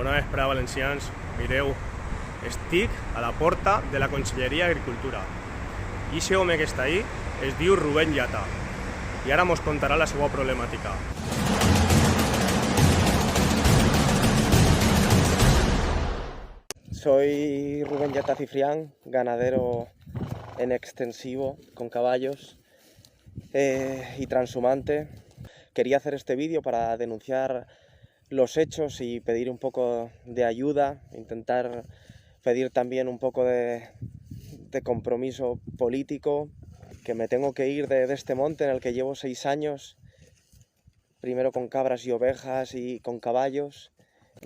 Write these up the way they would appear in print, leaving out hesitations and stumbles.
Bona vesprada, valencians. Mireu, estic a la porta de la Conselleria d'Agricultura. I aquest home que està ahí es diu Rubén Llata i ara mos contarà la seva problemàtica. Soy Rubén Llata Cifrián, ganadero en extensivo con caballos y transhumante. Quería hacer este vídeo para denunciar los hechos y pedir un poco de ayuda, intentar pedir también un poco de compromiso político, que me tengo que ir de este monte en el que llevo 6 años, primero con cabras y ovejas y con caballos.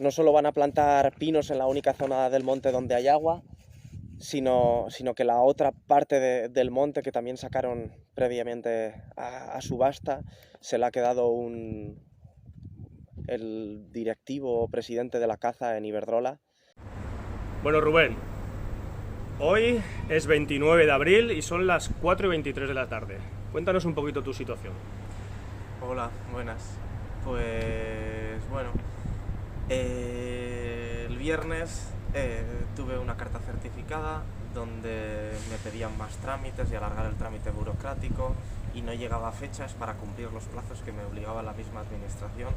No solo van a plantar pinos en la única zona del monte donde hay agua, sino que la otra parte del monte, que también sacaron previamente a subasta, se la ha quedado el directivo o presidente de la caza en Iberdrola. Bueno, Rubén, hoy es 29 de abril y son las 4:23 de la tarde. Cuéntanos un poquito tu situación. Hola, buenas. Pues bueno, el viernes tuve una carta certificada donde me pedían más trámites y alargar el trámite burocrático y no llegaba a fechas para cumplir los plazos que me obligaba la misma administración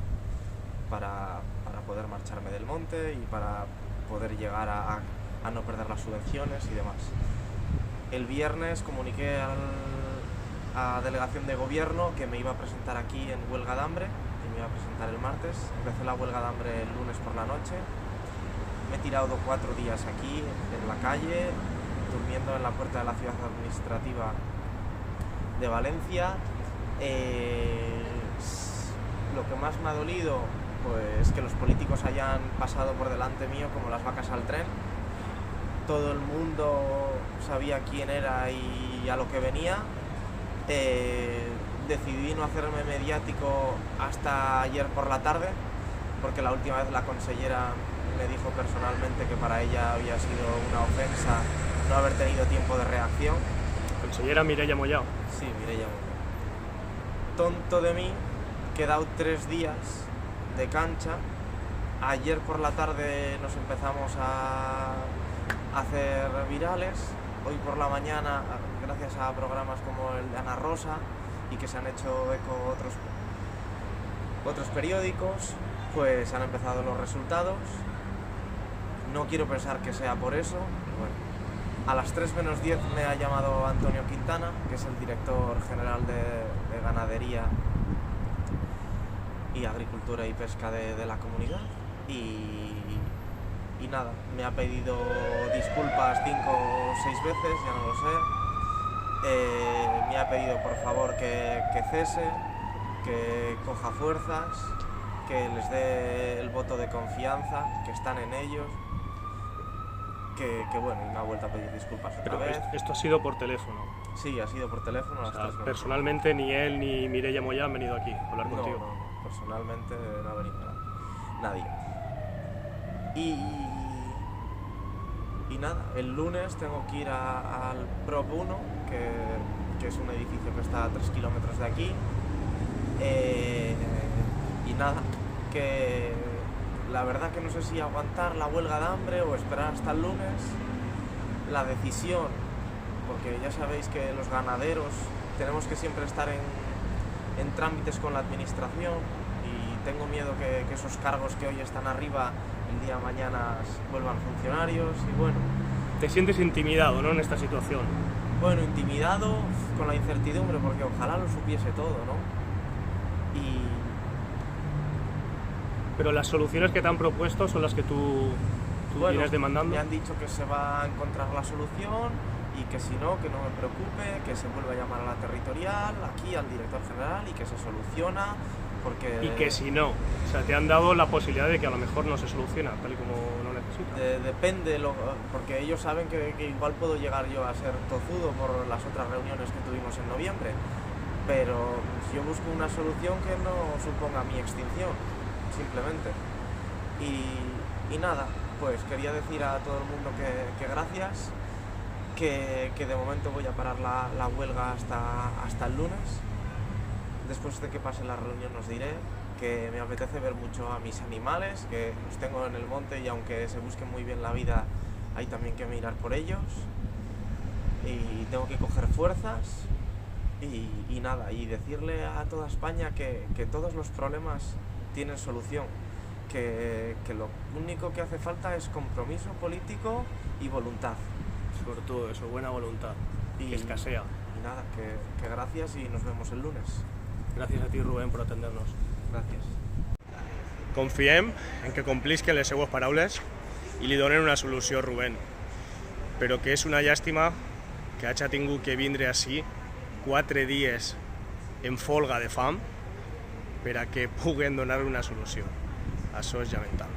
para poder marcharme del monte y para poder llegar a no perder las subvenciones y demás. El viernes comuniqué a delegación de gobierno que me iba a presentar aquí en huelga de hambre, que me iba a presentar el martes. Empecé la huelga de hambre el lunes por la noche. Me he tirado 4 días aquí en la calle, durmiendo en la puerta de la ciudad administrativa de Valencia. Lo que más me ha dolido, pues, que los políticos hayan pasado por delante mío como las vacas al tren. Todo el mundo sabía quién era y a lo que venía. Decidí no hacerme mediático hasta ayer por la tarde, porque la última vez la consellera me dijo personalmente que para ella había sido una ofensa no haber tenido tiempo de reacción. Consellera Mireia Mollao. Sí, Mireia Mollao. Tonto de mí, que he dado 3 días de cancha. Ayer por la tarde nos empezamos a hacer virales. Hoy por la mañana, gracias a programas como el de Ana Rosa y que se han hecho eco otros periódicos, pues han empezado los resultados. No quiero pensar que sea por eso, pero bueno. A las 3 menos 10 me ha llamado Antonio Quintana, que es el director general de Ganadería y Agricultura y Pesca de la comunidad, y nada, me ha pedido disculpas 5 o 6 veces, ya no lo sé. Me ha pedido por favor que cese, que coja fuerzas, que les dé el voto de confianza, que están en ellos. Que bueno, y me ha vuelto a pedir disculpas otra vez. Esto ha sido por teléfono. Sí, ha sido por teléfono. O sea, personalmente ni él ni Mireia Mollao han venido aquí a hablar contigo. No, personalmente no ha venido nadie. Y nada, el lunes tengo que ir al Prop 1, que es un edificio que está a 3 kilómetros de aquí. Y nada, que la verdad que no sé si aguantar la huelga de hambre o esperar hasta el lunes. La decisión, porque ya sabéis que los ganaderos tenemos que siempre estar en trámites con la administración, y tengo miedo que esos cargos que hoy están arriba el día de mañana vuelvan funcionarios. Y bueno, ¿te sientes intimidado, no, en esta situación? Bueno, intimidado con la incertidumbre, porque ojalá lo supiese todo, ¿no? Pero las soluciones que te han propuesto son las que tú vienes demandando. Me han dicho que se va a encontrar la solución y que si no, que no me preocupe, que se vuelva a llamar a la territorial, aquí al director general, y que se soluciona, porque... Y que si no, o sea, te han dado la posibilidad de que a lo mejor no se soluciona tal y como lo necesitas. Depende, porque ellos saben que igual puedo llegar yo a ser tozudo por las otras reuniones que tuvimos en noviembre, pero yo busco una solución que no suponga mi extinción, simplemente. Y nada, pues quería decir a todo el mundo que gracias, que de momento voy a parar la huelga hasta el lunes. Después de que pase la reunión os diré, que me apetece ver mucho a mis animales, que los tengo en el monte y aunque se busquen muy bien la vida, hay también que mirar por ellos. Y tengo que coger fuerzas y nada, y decirle a toda España que todos los problemas tienen solución, que lo único que hace falta es compromiso político y voluntad. Sobre todo eso, buena voluntad, que escasea. Y nada, que gracias y nos vemos el lunes. Gràcies a ti, Rubén, per atendre-nos. Gràcies. Confiem en que complisquen les seues paraules i li donen una solució a Rubén, però que és una llàstima que hagi tingut que vindre ací 4 dies en folga de fam per a que puguen donar una solució. Això és lamentable.